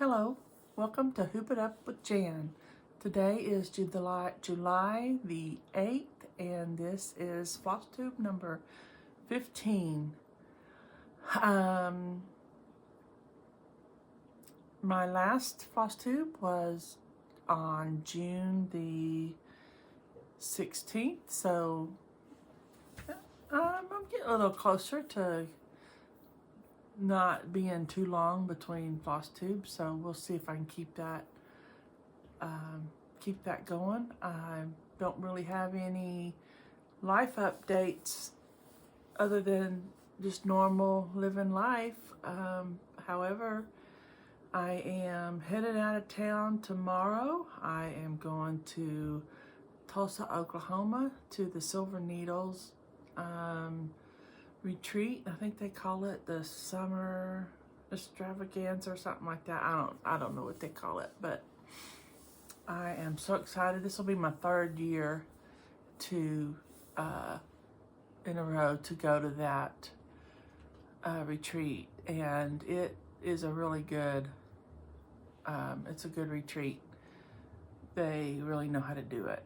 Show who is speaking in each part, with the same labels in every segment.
Speaker 1: Hello, welcome to Hoop It Up with Jan. Today is July the 8th, and this is Flosstube number 15. My last Flosstube was on June the 16th, so I'm getting a little closer to not being too long between floss tubes, so we'll see if I can keep that going. I don't really have any life updates other than just normal living life. However, I am headed out of town tomorrow. I am going to Tulsa, Oklahoma, to the Silver Needles retreat. I think they call it the summer extravaganza or something like that. I don't know what they call it, but I am so excited. This will be my third year in a row to go to that retreat, and it is a really good it's a good retreat. They really know how to do it.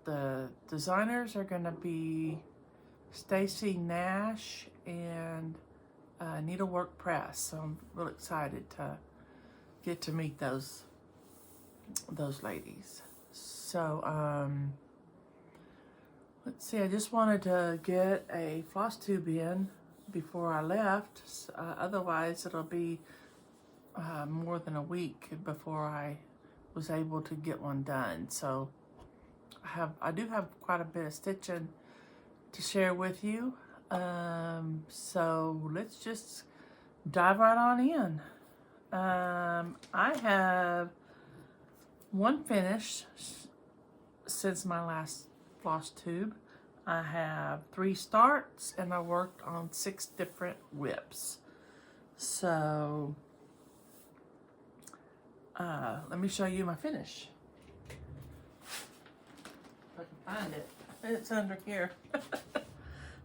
Speaker 1: The designers are going to be Stacy Nash and Needlework Press, so I'm real excited to get to meet those ladies. So let's see, I just wanted to get a floss tube in before I left. Otherwise it'll be more than a week before I was able to get one done. So I do have quite a bit of stitching to share with you. So let's just dive right on in. I have one finish since my last floss tube. I have 3 starts and I worked on 6 different whips. So let me show you my finish. If I can find it. It's under here.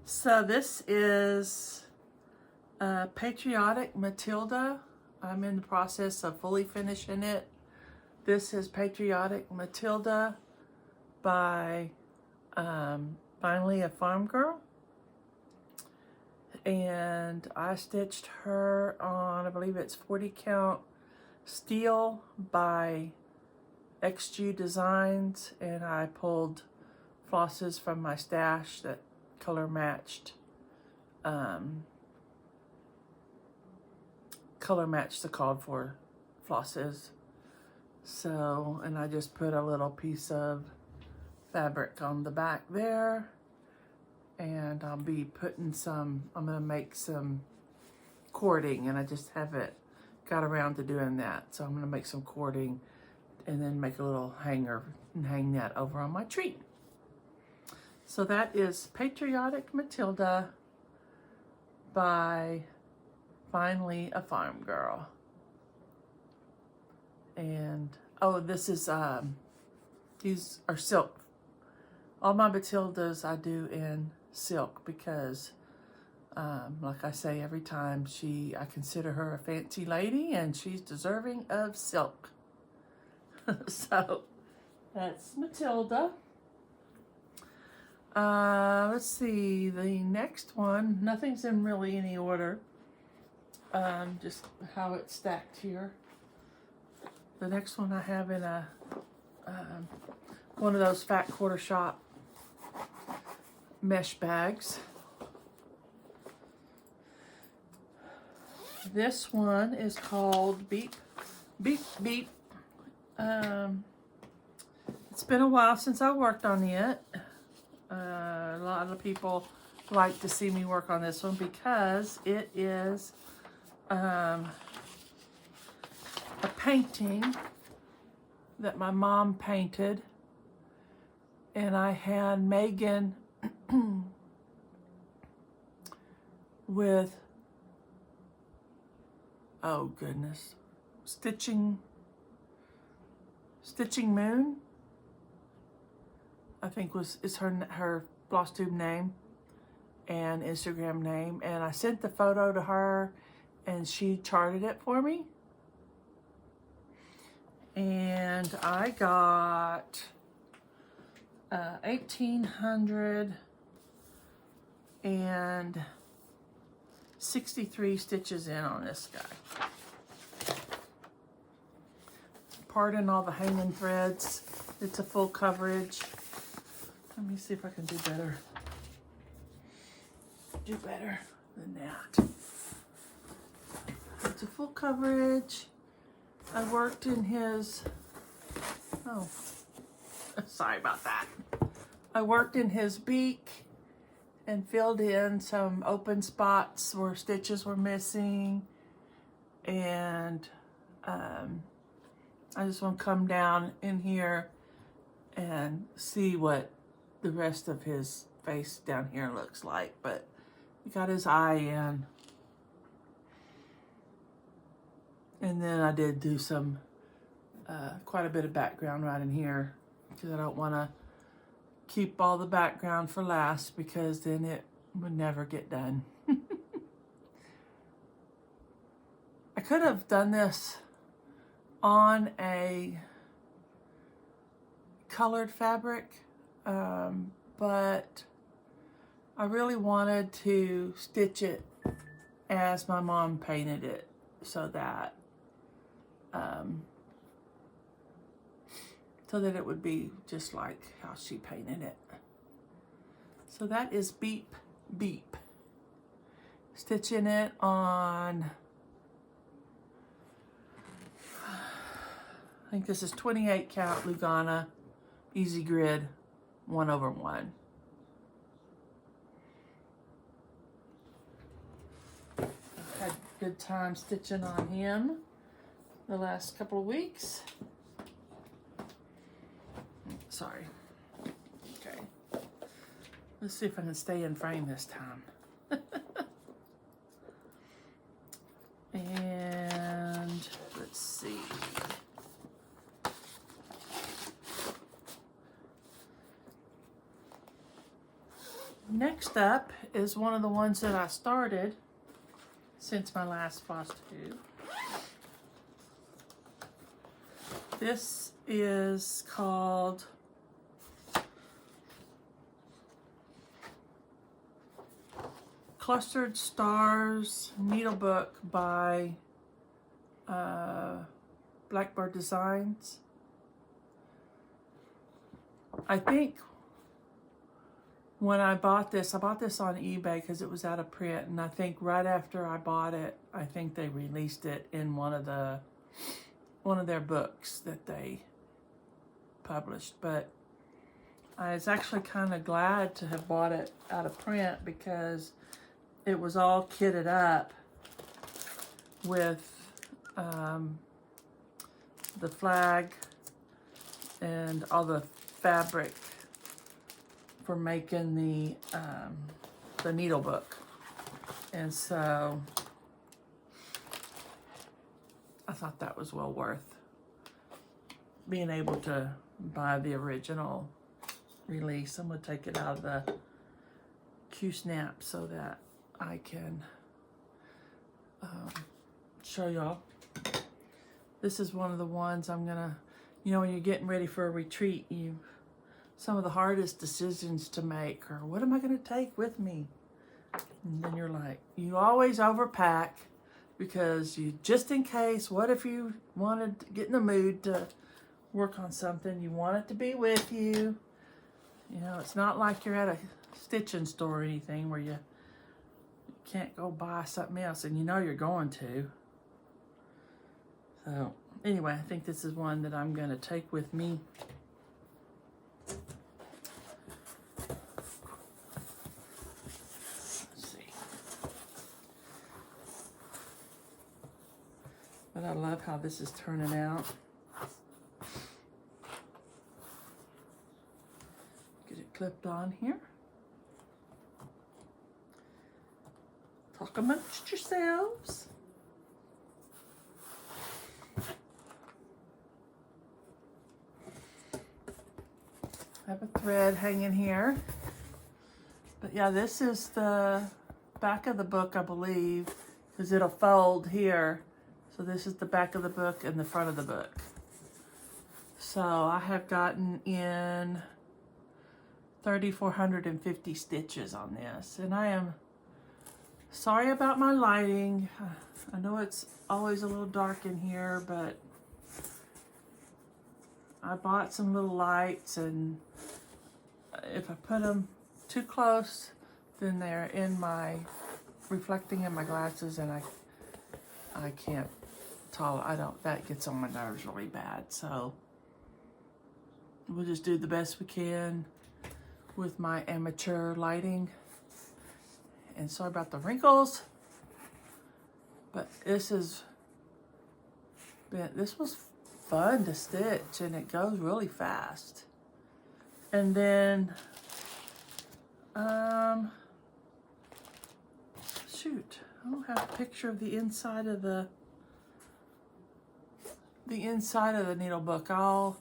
Speaker 1: So this is Patriotic Matilda. I'm in the process of fully finishing it. This is Patriotic Matilda by Finally a Farm Girl. And I stitched her on, I believe it's 40 count steel by xJUdesigns, and I pulled flosses from my stash that color matched the called for flosses. So, and I just put a little piece of fabric on the back there, and I'll be putting I'm gonna make some cording, and I just haven't got around to doing that. So I'm gonna make some cording and then make a little hanger and hang that over on my tree. So that is Patriotic Matilda by Finally a Farm Girl. And, oh, this is, these are silk. All my Matildas I do in silk because, like I say every time, I consider her a fancy lady and she's deserving of silk. So, that's Matilda. Let's see, the next one, nothing's in really any order, just how it's stacked here. The next one I have in a one of those fat quarter shop mesh bags. This one is called Beep Beep Beep. It's been a while since I worked on it. A lot of people like to see me work on this one because it is a painting that my mom painted, and I had Megan with, oh goodness, Stitching Moon, I think is her Flosstube name and Instagram name, and I sent the photo to her and she charted it for me. And I got 1,863 stitches in on this guy. Pardon all the hanging threads. It's a full coverage. Let me see if I can do better. Do better than that. It's a full coverage. I worked in his, oh, sorry about that. I worked in his beak and filled in some open spots where stitches were missing. And I just want to come down in here and see what the rest of his face down here looks like. But he got his eye in. And then I did do some, quite a bit of background right in here, because I don't want to keep all the background for last, because then it would never get done. I could have done this on a colored fabric, but I really wanted to stitch it as my mom painted it, so that it would be just like how she painted it. So that is Beep Beep. Stitching it on, I think this is 28 count Lugana EzGrid 1/1. I've had a good time stitching on him the last couple of weeks. Sorry. Okay. Let's see if I can stay in frame this time. And let's see. Next up is one of the ones that I started since my last Flosstube. This is called Clustered Stars Needlebook by Blackbird Designs. I think when I bought this on eBay because it was out of print, and I think right after I bought it, I think they released it in one of their books that they published. But I was actually kind of glad to have bought it out of print, because it was all kitted up with the flag and all the fabric for making the needle book. And so I thought that was well worth being able to buy the original release. I'm going to take it out of the Q-snap so that I can show y'all. This is one of the ones I'm gonna, when you're getting ready for a retreat, some of the hardest decisions to make are, what am I gonna take with me? And then you're like, you always overpack, because just in case, what if you wanted to get in the mood to work on something, you want it to be with you. It's not like you're at a stitching store or anything where you can't go buy something else and you're going to. So anyway, I think this is one that I'm going to take with me. Let's see. But I love how this is turning out. Get it clipped on here. Talk amongst yourselves. I have a thread hanging here. But yeah, this is the back of the book, I believe, because it'll fold here. So this is the back of the book and the front of the book. So I have gotten in 3,450 stitches on this, and I am sorry about my lighting. I know it's always a little dark in here, but I bought some little lights, and if I put them too close, then they're in my reflecting in my glasses, and I can't that gets on my nerves really bad. So we'll just do the best we can with my amateur lighting. And sorry about the wrinkles, but this was fun to stitch, and it goes really fast. And then shoot, I don't have a picture of the inside of the needle book. I'll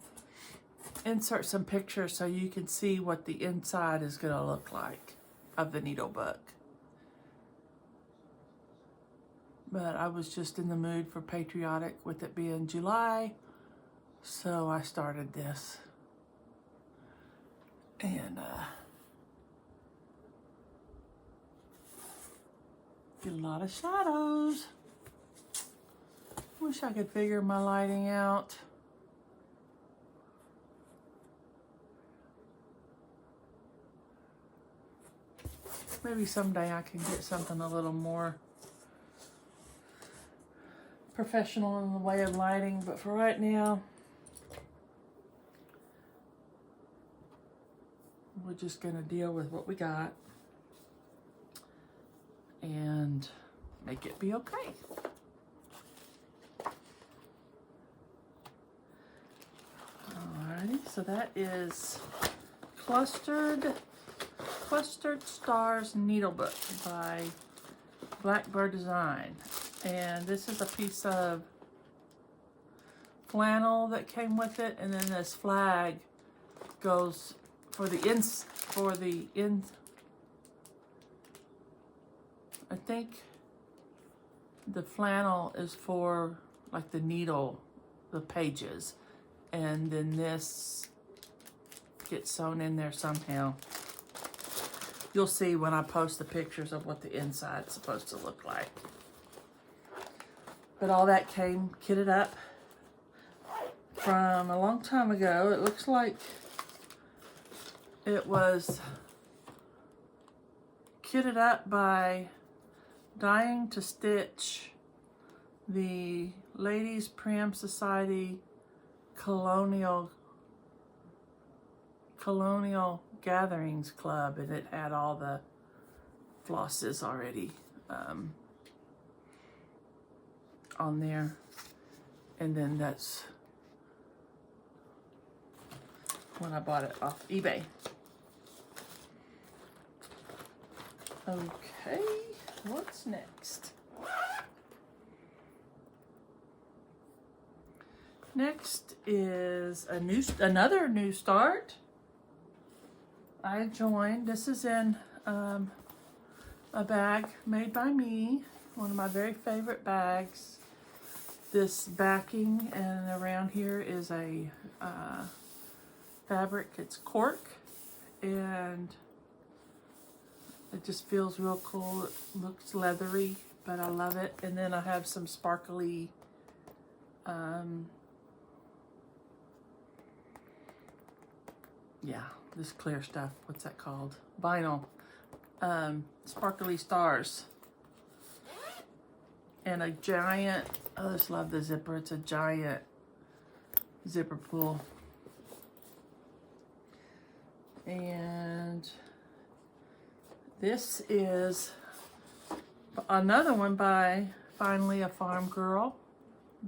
Speaker 1: insert some pictures so you can see what the inside is going to look like of the needle book. But I was just in the mood for patriotic with it being July, so I started this. And get a lot of shadows. Wish I could figure my lighting out. Maybe someday I can get something a little more professional in the way of lighting, but for right now, we're just gonna deal with what we got and make it be okay. Alrighty, so that is Clustered Stars Needlebook by Blackbird Designs. And this is a piece of flannel that came with it, and then this flag goes for the I think the flannel is for like the needle, the pages, and then this gets sewn in there somehow. You'll see when I post the pictures of what the inside's supposed to look like. But all that came kitted up from a long time ago. It looks like it was kitted up by Dying to Stitch, the Ladies Prim Society Colonial Gatherings Club, and it had all the flosses already on there. And then that's when I bought it off eBay. Okay, what's next? Next is another new start. I joined. This is in a bag made by me, one of my very favorite bags. This backing and around here is a fabric. It's cork, and it just feels real cool. It looks leathery, but I love it. And then I have some sparkly this clear stuff, what's that called? Vinyl. Sparkly stars. And a giant, I just love the zipper. It's a giant zipper pull. And this is another one by Finally a Farm Girl,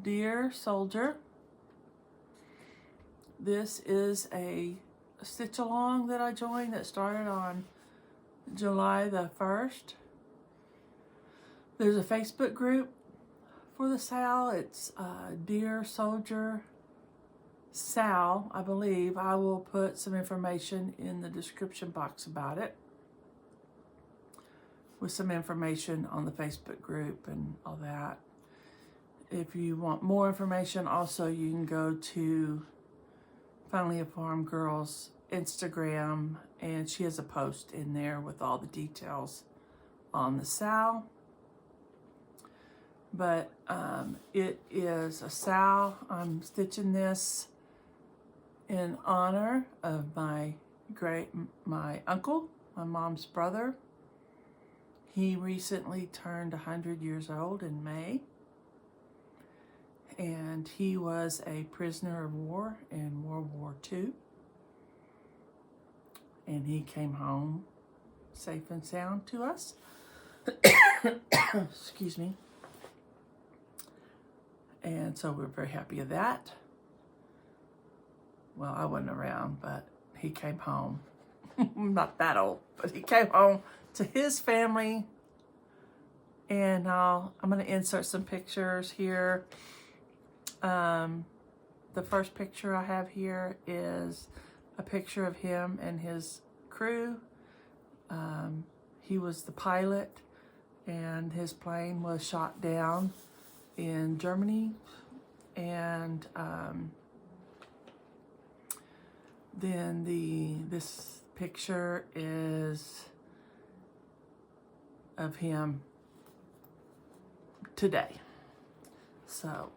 Speaker 1: Dear Soldier. This is a stitch along that I joined that started on July the 1st. There's a Facebook group for the Sal. It's Dear Soldier Sal, I believe. I will put some information in the description box about it, with some information on the Facebook group and all that. If you want more information, also you can go to Finally a Farm Girl's Instagram, and she has a post in there with all the details on the sow. But it is a sow. I'm stitching this in honor of my uncle, my mom's brother. He recently turned 100 years old in May, and he was a prisoner of war in World War II, and he came home safe and sound to us. Excuse me. And so we're very happy of that. Well, I wasn't around, but he came home. I'm not that old, but he came home to his family. And I'm going to insert some pictures here. The first picture I have here is a picture of him and his crew. He was the pilot, and his plane was shot down in Germany. And then this picture is of him today. So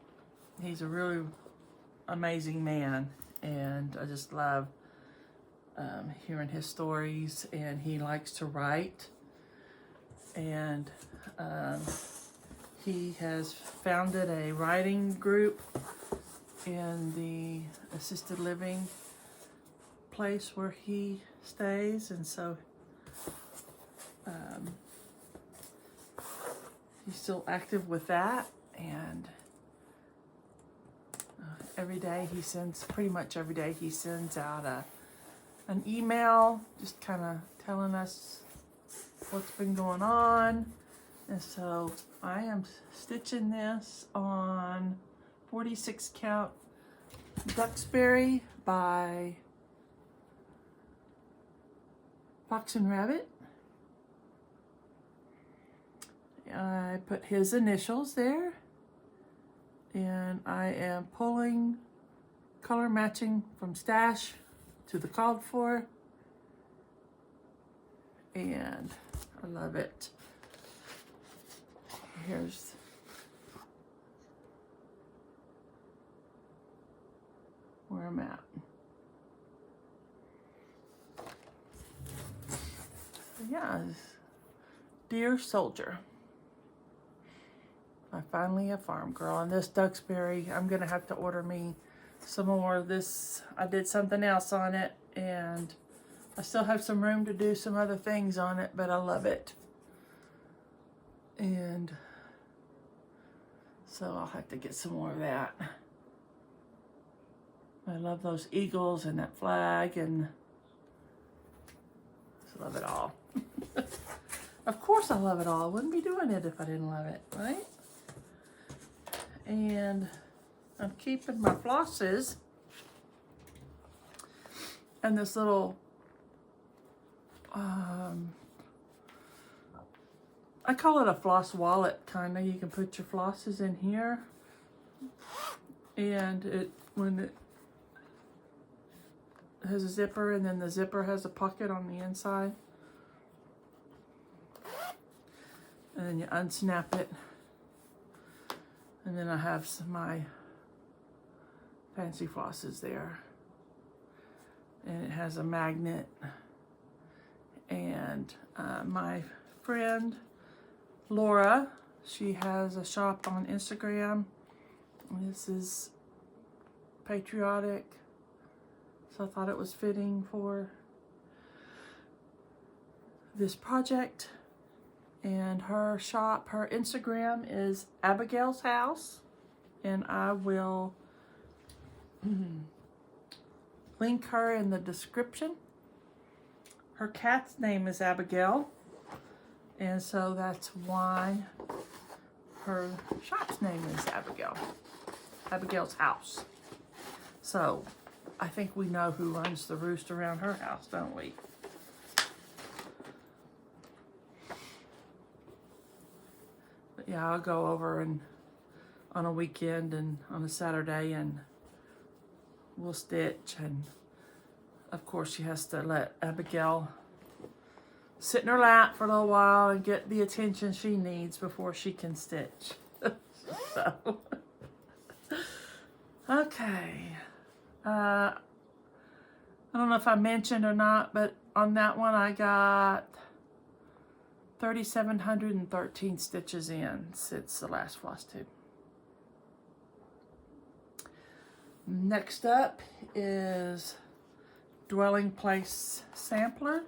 Speaker 1: he's a really amazing man, and I just love hearing his stories. And he likes to write, and he has founded a writing group in the assisted living place where he stays, and so he's still active with that. And pretty much every day he sends out an email just kind of telling us what's been going on. And so I am stitching this on 46 count Duxbury by Fox and Rabbit. I put his initials there, and I am pulling color matching from stash to the called for, and I love it. Here's where I'm at. Yeah, Dear Soldier. I finally a farm girl. And this Duxbury, I'm gonna have to order me some more of this. I did something else on it, and I still have some room to do some other things on it, but I love it. And so I'll have to get some more of that. I love those eagles and that flag, and I love it all. Of course I love it all. I wouldn't be doing it if I didn't love it, right? And I'm keeping my flosses and this little, I call it a floss wallet, kind of. You can put your flosses in here, and when it has a zipper, and then the zipper has a pocket on the inside, and then you unsnap it. And then I have my fancy flosses there. And it has a magnet. And my friend Laura, she has a shop on Instagram. This is Patriotic. So I thought it was fitting for this project. And her shop, her Instagram is Abigail's House, and I will link her in the description. Her cat's name is Abigail, and so that's why her shop's name is Abigail. Abigail's House. So I think we know who runs the roost around her house, don't we? Yeah, I'll go over and on a weekend and on a Saturday and will stitch, and of course she has to let Abigail sit in her lap for a little while and get the attention she needs before she can stitch. So, okay. I don't know if I mentioned or not, but on that one I got 3,713 stitches in since the last floss tube. Next up is Dwelling Place Sampler.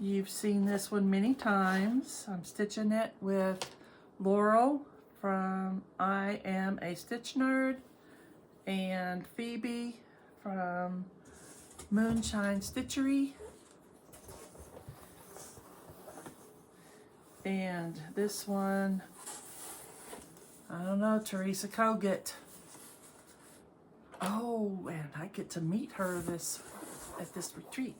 Speaker 1: You've seen this one many times. I'm stitching it with Laurel from I Am a Stitch Nerd and Phoebe from Moonshine Stitchery. And this one, I don't know, Teresa Kogut. Oh, and I get to meet her at this retreat.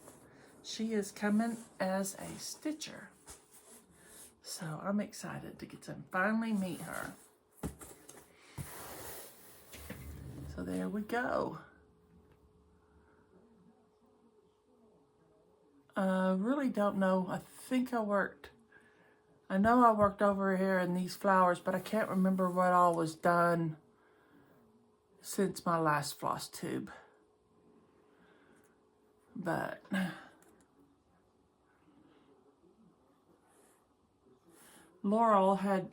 Speaker 1: She is coming as a stitcher. So I'm excited to get to finally meet her. So there we go. Really don't know. I know I worked over here in these flowers, but I can't remember what all was done since my last floss tube. But Laurel had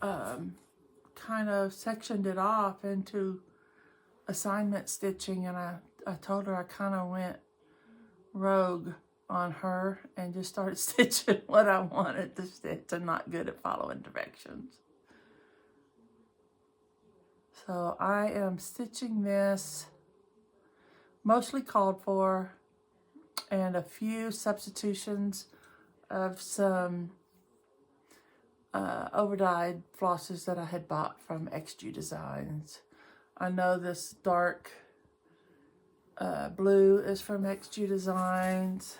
Speaker 1: kind of sectioned it off into assignment stitching, and I told her I kind of went rogue on her and just started stitching what I wanted to stitch. I'm not good at following directions. So I am stitching this mostly called for, and a few substitutions of some overdyed flosses that I had bought from xJUdesigns. I know this dark blue is from xJUdesigns.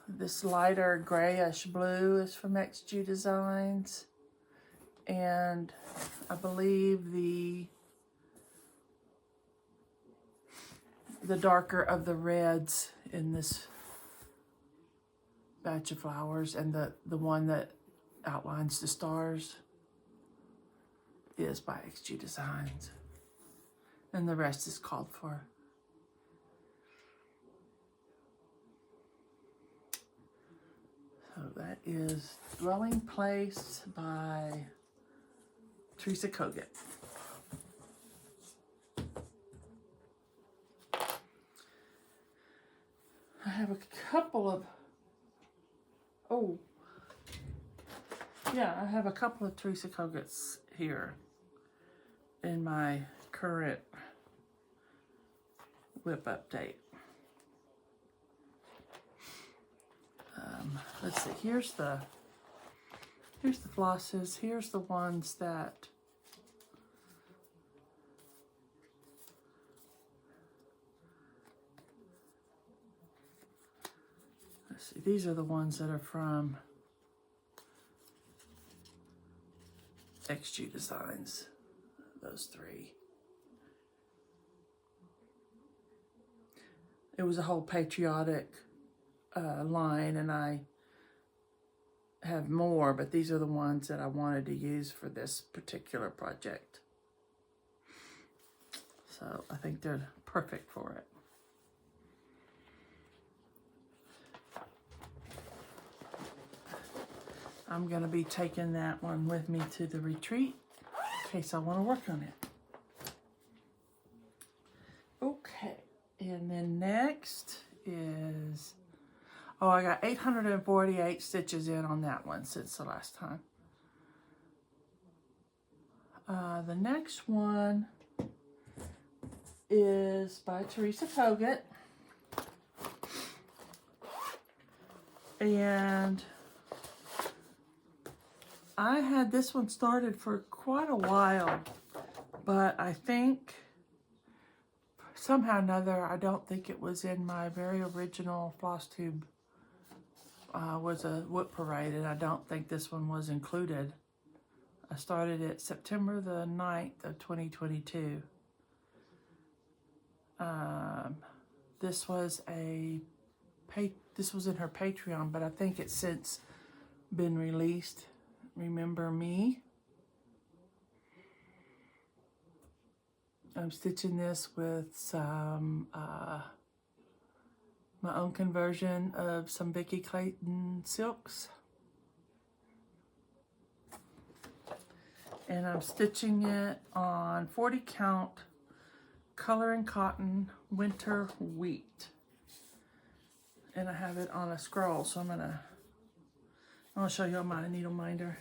Speaker 1: This lighter grayish blue is from xJUdesigns, and I believe the darker of the reds in this batch of flowers, and the one that outlines the stars is by xJUdesigns, and the rest is called for. So that is Dwelling Place by Teresa Kogut. I have a couple of, I have a couple of Teresa Koguts here in my current whip update. Let's see, here's the flosses. Here's the ones that let's see, these are the ones that are from xJUdesigns, those three. It was a whole Patriotic line, and I have more, but these are the ones that I wanted to use for this particular project. So I think they're perfect for it. I'm going to be taking that one with me to the retreat in case I want to work on it. Okay, and then next is, I got 848 stitches in on that one since the last time. The next one is by Teresa Kogut, and I had this one started for quite a while, but I think somehow or another, I don't think it was in my very original Flosstube was a Whip Parade, and I don't think this one was included. I started it September the 9th of 2022. This was in her Patreon, but I think it's since been released. Remember Me. I'm stitching this with some my own conversion of some Vicky Clayton Silks. And I'm stitching it on 40 count color and cotton winter wheat. And I have it on a scroll, so I'm gonna show you my needle minder.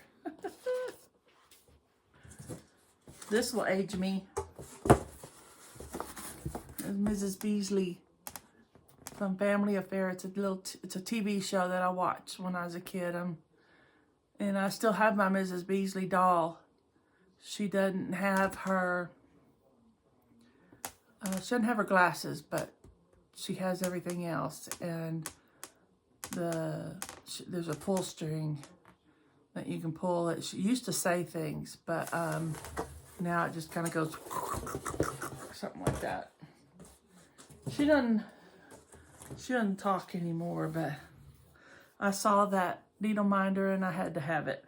Speaker 1: This will age me. Mrs. Beasley from Family Affair. It's a TV show that I watched when I was a kid. And I still have my Mrs. Beasley doll. She doesn't have her glasses, but she has everything else. And there's a pull string that you can pull. She used to say things, but now it just kind of goes something like that. She doesn't talk anymore, but I saw that needle minder and I had to have it.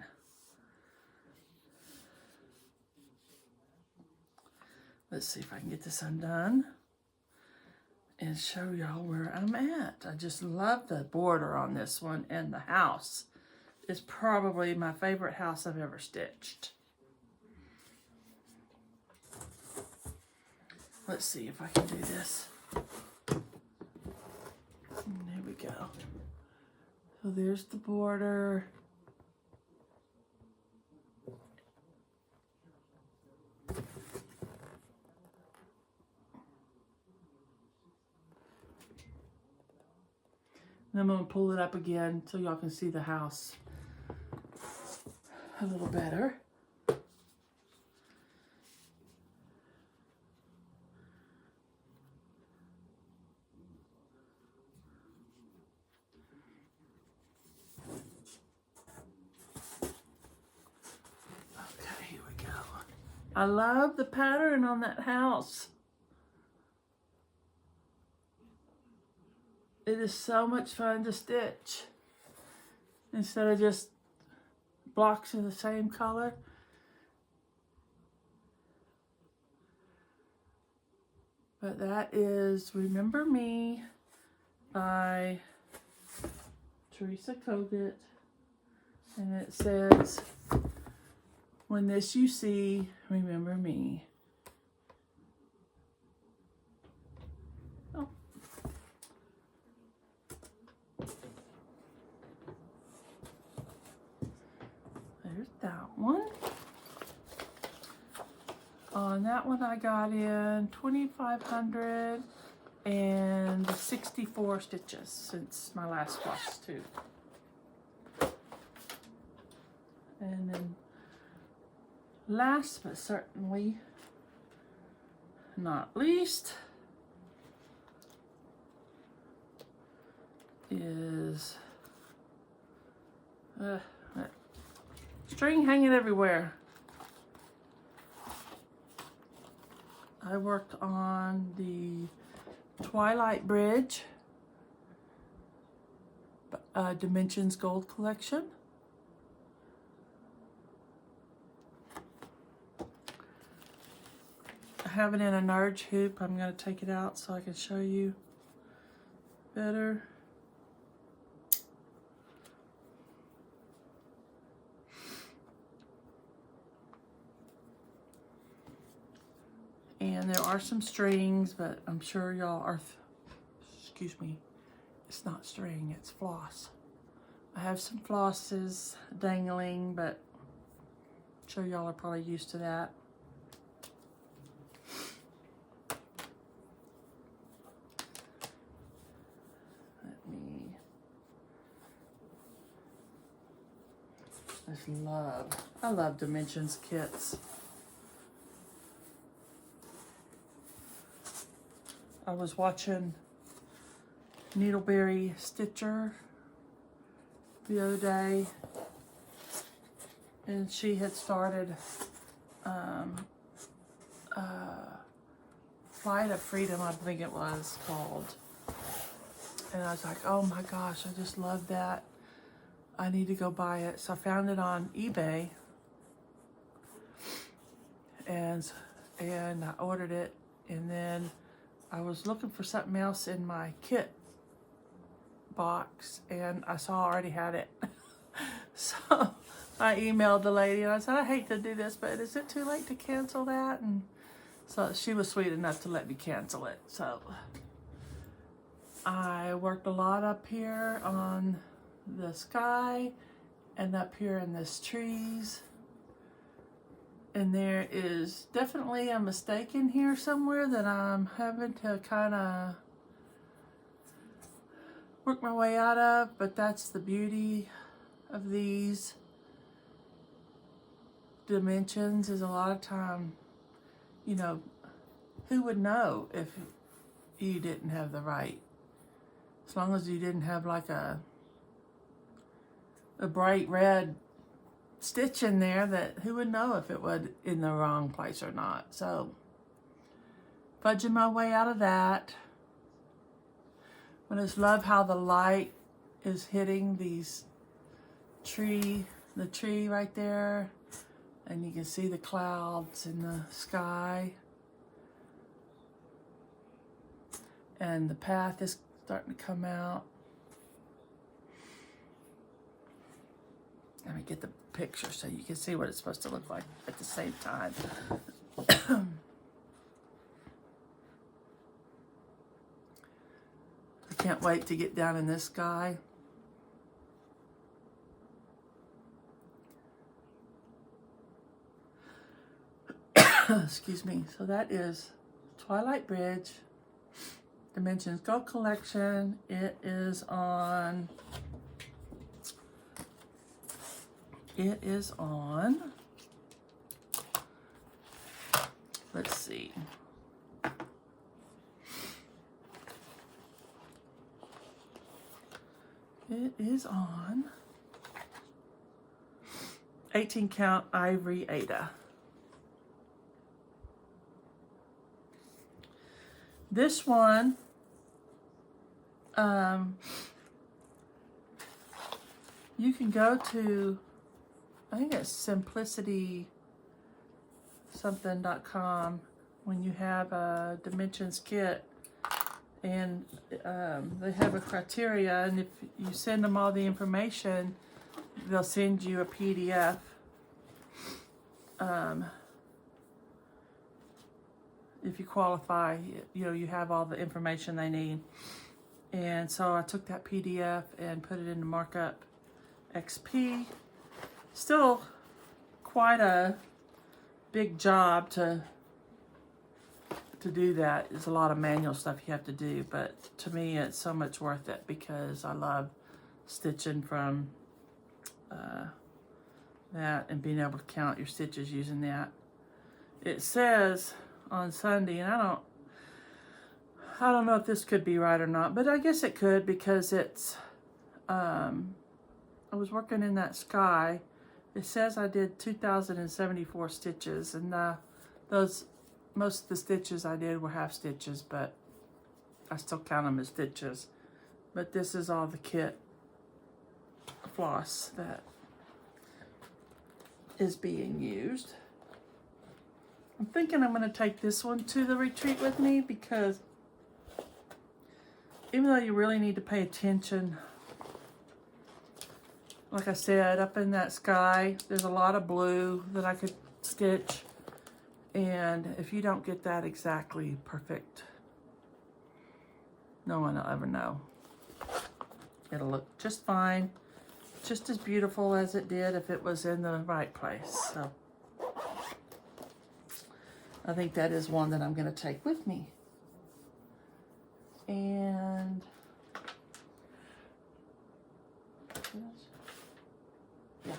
Speaker 1: Let's see if I can get this undone and show y'all where I'm at. I just love the border on this one, and the house is probably my favorite house I've ever stitched. Let's see if I can do this. There we go. So there's the border. And I'm going to pull it up again so y'all can see the house a little better. I love the pattern on that house. It is so much fun to stitch. Instead of just blocks of the same color. But that is Remember Me by Teresa Kogut. And it says, when this you see, remember me. Oh. There's that one. On that one I got in 2,564 stitches since my last Flosstube. And then last but certainly not least is string hanging everywhere. I worked on the Twilight Bridge Dimensions Gold Collection. I have it in a Nudge hoop. I'm going to take it out so I can show you better. And there are some strings, but I'm sure y'all are, excuse me, it's not string, it's floss. I have some flosses dangling, but I'm sure y'all are probably used to that. I love Dimensions kits. I was watching Needleberry Stitcher the other day, and she had started Flight of Freedom, I think it was called. And I was like, oh my gosh, I just love that. I need to go buy it. So I found it on eBay, and I ordered it, and then I was looking for something else in my kit box, and I saw I already had it. So I emailed the lady and I said, I hate to do this, but is it too late to cancel that? And so she was sweet enough to let me cancel it. So I worked a lot up here on the sky and up here in this trees. And there is definitely a mistake in here somewhere that I'm having to kind of work my way out of, but that's the beauty of these dimensions, is a lot of time, you know, who would know if you didn't have the right, as long as you didn't have like a bright red stitch in there, that who would know if it was in the wrong place or not. So fudging my way out of that. I just love how the light is hitting these the tree right there, and you can see the clouds in the sky, and the path is starting to come out. Let me get the picture so you can see what it's supposed to look like at the same time. I can't wait to get down in this sky. Excuse me. So that is Twilight Bridge Dimensions Go Collection. It is on, let's see. It is on 18 count ivory Aida. This one, you can go to, I think it's simplicitysomething.com when you have a dimensions kit, and they have a criteria, and if you send them all the information, they'll send you a PDF. If you qualify, you know, you have all the information they need. And so I took that PDF and put it into Markup XP. Still quite a big job to do that. There's a lot of manual stuff you have to do, but to me it's so much worth it because I love stitching from that and being able to count your stitches using that. It says on Sunday, and I don't know if this could be right or not, but I guess it could, because it's I was working in that sky. It says I did 2,074 stitches, and most of the stitches I did were half stitches, but I still count them as stitches. But this is all the kit floss that is being used. I'm thinking I'm going to take this one to the retreat with me, because even though you really need to pay attention, like I said, up in that sky, there's a lot of blue that I could stitch. And if you don't get that exactly perfect, no one will ever know. It'll look just fine, just as beautiful as it did if it was in the right place. So I think that is one that I'm going to take with me. And yeah,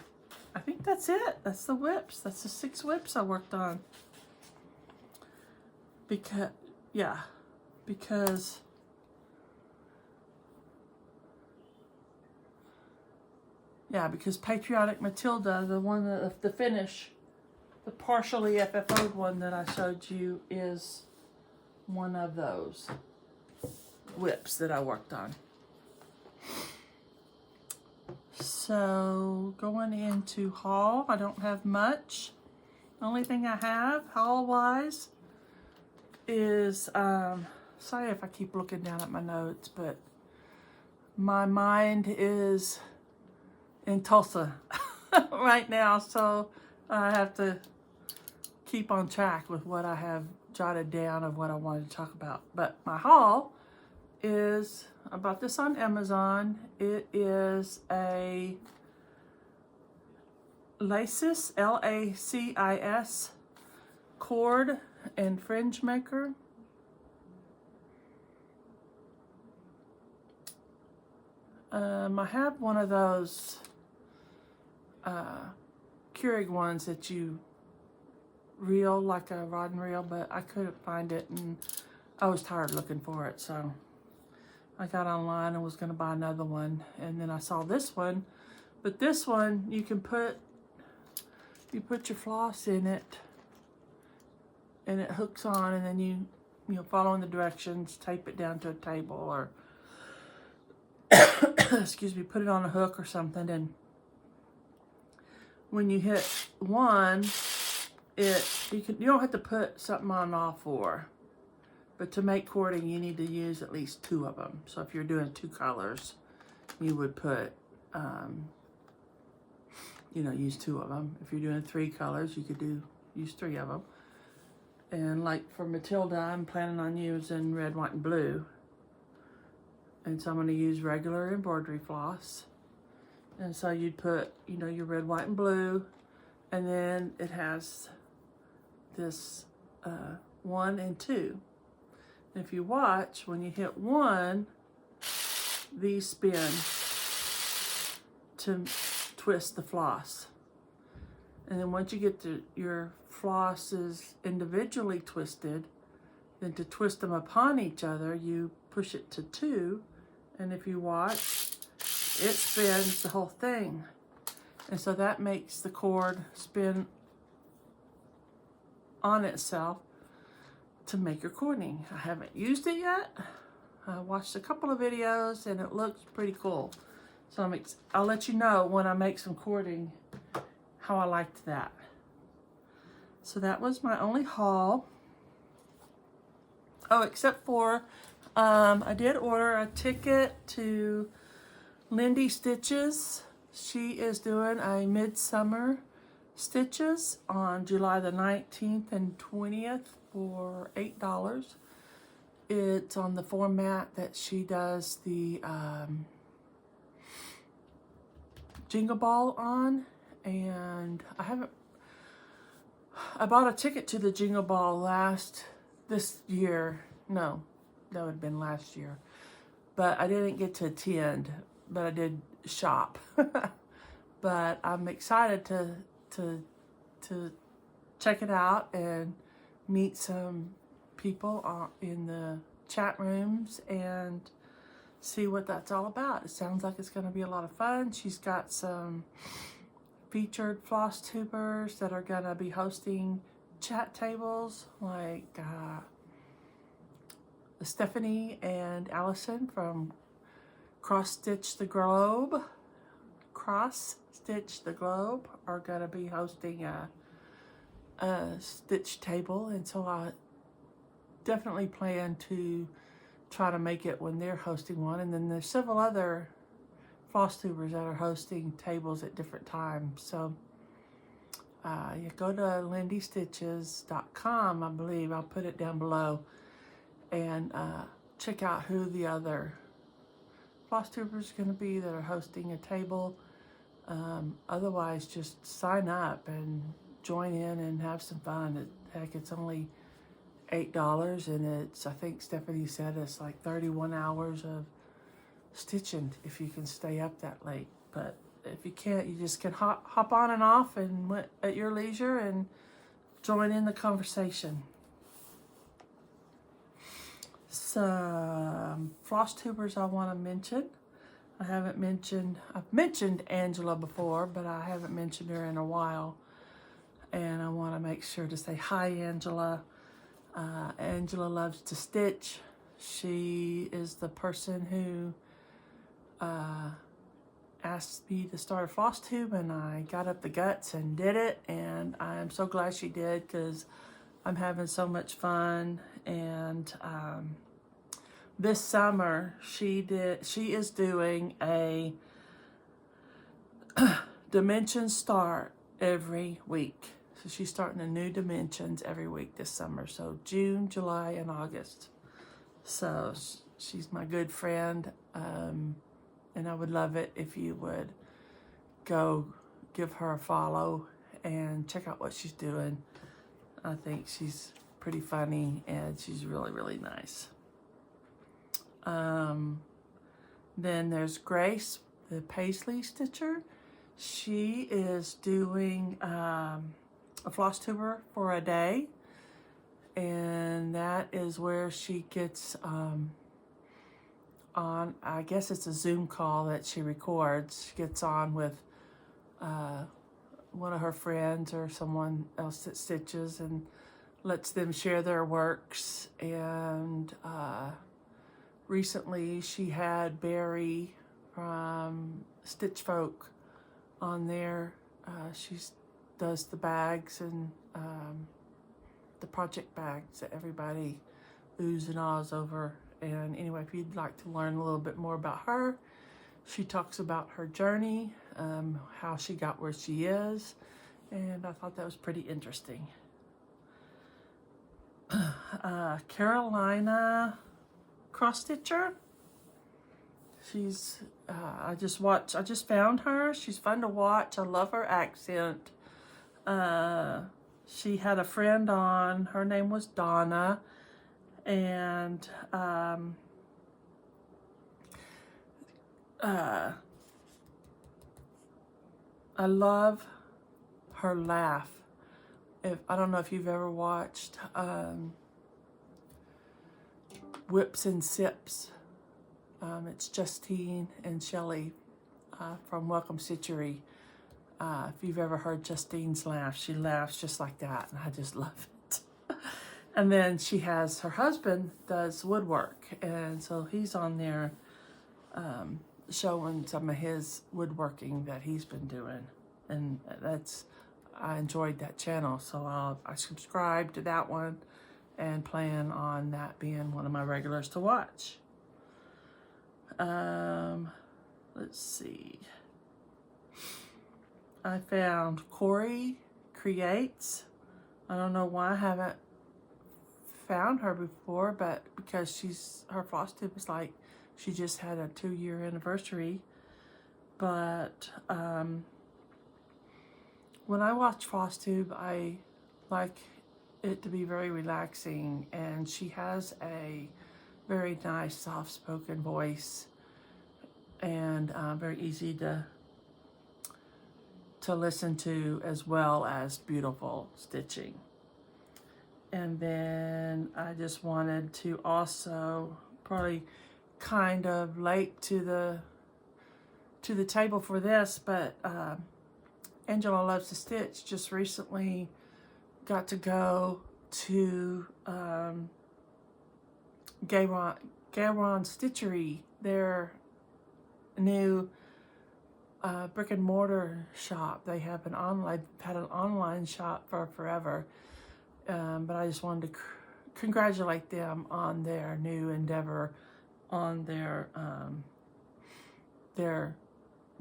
Speaker 1: I think that's it. That's the whips. That's the 6 whips I worked on. Because Yeah, because Patriotic Matilda, the one that the finish, the partially FFO'd one that I showed you, is one of those whips that I worked on. So going into haul, I don't have much. The only thing I have haul wise is, sorry if I keep looking down at my notes, but my mind is in Tulsa right now, so I have to keep on track with what I have jotted down of what I wanted to talk about. But my haul is, I bought this on Amazon. It is a Lacis, Lacis cord and fringe maker. I have one of those Keurig ones that you reel like a rod and reel, but I couldn't find it and I was tired looking for it, so I got online and was going to buy another one, and then I saw this one. But this one, you can put your floss in it and it hooks on, and then you following the directions, tape it down to a table or excuse me, put it on a hook or something, and when you hit one, you don't have to put something on all four, but to make cording you need to use at least 2 of them. So if you're doing 2 colors, you would put use 2 of them. If you're doing 3 colors, you could use 3 of them. And like for Matilda, I'm planning on using red, white, and blue. And so I'm going to use regular embroidery floss. And so you'd put, your red, white, and blue. And then it has this 1 and 2. And if you watch, when you hit 1, these spin to twist the floss. And then once you get your flosses individually twisted, then to twist them upon each other, you push it to 2. And if you watch, it spins the whole thing. And so that makes the cord spin on itself to make your cording. I haven't used it yet. I watched a couple of videos and it looks pretty cool. So I'll let you know when I make some cording how I liked that. So that was my only haul. Oh, except for I did order a ticket to Lindy Stitches. She is doing a Midsummer Stitches on July the 19th and 20th for $8. It's on the format that she does the Jingle Ball on, and I bought a ticket to the Jingle Ball this year. No, that would have been last year. But I didn't get to attend, but I did shop. But I'm excited to check it out and meet some people in the chat rooms and see what that's all about. It sounds like it's going to be a lot of fun. She's got some featured floss tubers that are going to be hosting chat tables, like Stephanie and Allison from Cross Stitch the Globe are going to be hosting a stitch table, and so I definitely plan to try to make it when they're hosting one. And then there's several other floss tubers that are hosting tables at different times. So you go to lindystitches.com, I believe. I'll put it down below, and check out who the other floss tubers are going to be that are hosting a table. Otherwise, just sign up and join in and have some fun. Heck, it's only $8, and I think Stephanie said it's like 31 hours of stitching if you can stay up that late. But if you can't, you just can hop on and off and at your leisure and join in the conversation. Some floss tubers I want to mention. I've mentioned Angela before, but I haven't mentioned her in a while. And I want to make sure to say hi, Angela. Angela loves to stitch. She is the person who asked me to start a Flosstube, and I got up the guts and did it, and I'm so glad she did because I'm having so much fun. And this summer she is doing a dimension start every week. So she's starting a new dimensions every week this summer. So June, July, and August. So she's my good friend. And I would love it if you would go give her a follow and check out what she's doing. I think she's pretty funny and she's really, really nice. Then there's Grace, the Paisley Stitcher. She is doing a Flosstuber for a day. And that is where she gets on, I guess it's a Zoom call that she records. She gets on with one of her friends or someone else that stitches and lets them share their works. And recently she had Barry from Stitch Folk on there. She does the bags and the project bags that everybody oohs and ahs over. And anyway, if you'd like to learn a little bit more about her, she talks about her journey, how she got where she is, and I thought that was pretty interesting. Carolina Cross Stitcher. She's I just found her. She's fun to watch. I love her accent. She had a friend on. Her name was Donna. And I love her laugh. I don't know if you've ever watched Whips and Sips. It's Justine and Shelley from Welcome Stitchery. If you've ever heard Justine's laugh, she laughs just like that, and I just love it. And then she has her husband does woodwork, and so he's on there showing some of his woodworking that he's been doing, and I enjoyed that channel, so I subscribed to that one and plan on that being one of my regulars to watch. Let's see. I found Corey Creates. I don't know why I haven't found her before, but because her Flosstube is like, she just had a 2-year anniversary. But when I watch Flosstube, I like it to be very relaxing, and she has a very nice soft-spoken voice, and very easy to listen to, as well as beautiful stitching. And then I just wanted to also, probably kind of late to the table for this, but Angela Loves to Stitch just recently got to go to Gayron Stitchery, their new brick and mortar shop. They have had an online shop for forever, but I just wanted to congratulate them on their new endeavor on their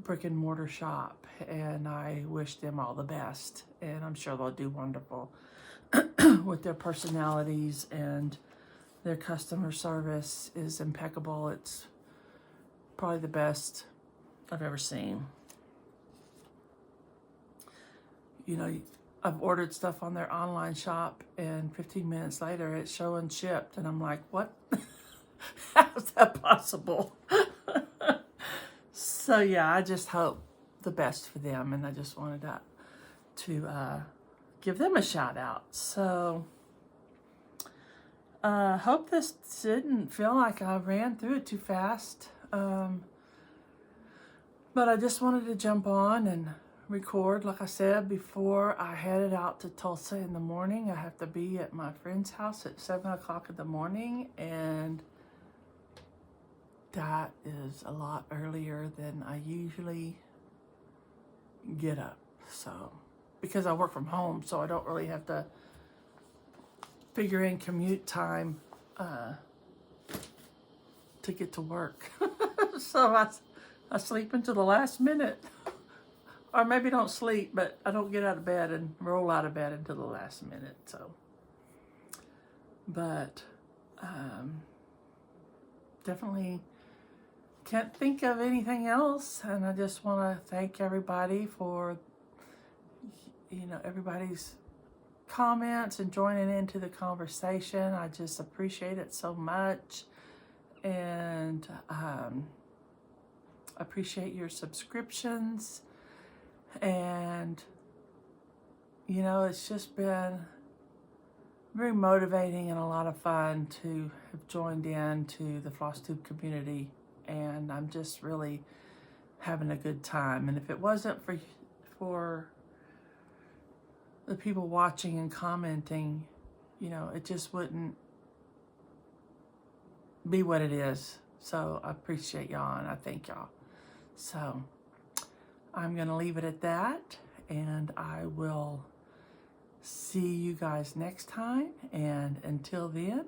Speaker 1: brick and mortar shop, and I wish them all the best, and I'm sure they'll do wonderful with their personalities, and their customer service is impeccable. It's probably the best I've ever seen. You know, I've ordered stuff on their online shop, and 15 minutes later it's showing shipped, and I'm like, what? How's that possible? So yeah, I just hope the best for them, and I just wanted to give them a shout out. So hope this didn't feel like I ran through it too fast. But I just wanted to jump on and record, like I said, before I headed out to Tulsa in the morning. I have to be at my friend's house at 7 o'clock in the morning, and that is a lot earlier than I usually get up. So, because I work from home, so I don't really have to figure in commute time to get to work. So I sleep until the last minute. Or maybe don't sleep, but I don't get out of bed and roll out of bed until the last minute. So, but definitely can't think of anything else. And I just want to thank everybody for, you know, everybody's comments and joining into the conversation. I just appreciate it so much. And appreciate your subscriptions. And, you know, it's just been very motivating and a lot of fun to have joined in to the Flosstube community. And I'm just really having a good time. And if it wasn't for the people watching and commenting, you know, it just wouldn't be what it is. So I appreciate y'all and I thank y'all. So I'm going to leave it at that, and I will see you guys next time. And until then,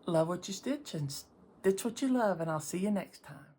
Speaker 1: love what you stitch and stitch what you love, and I'll see you next time.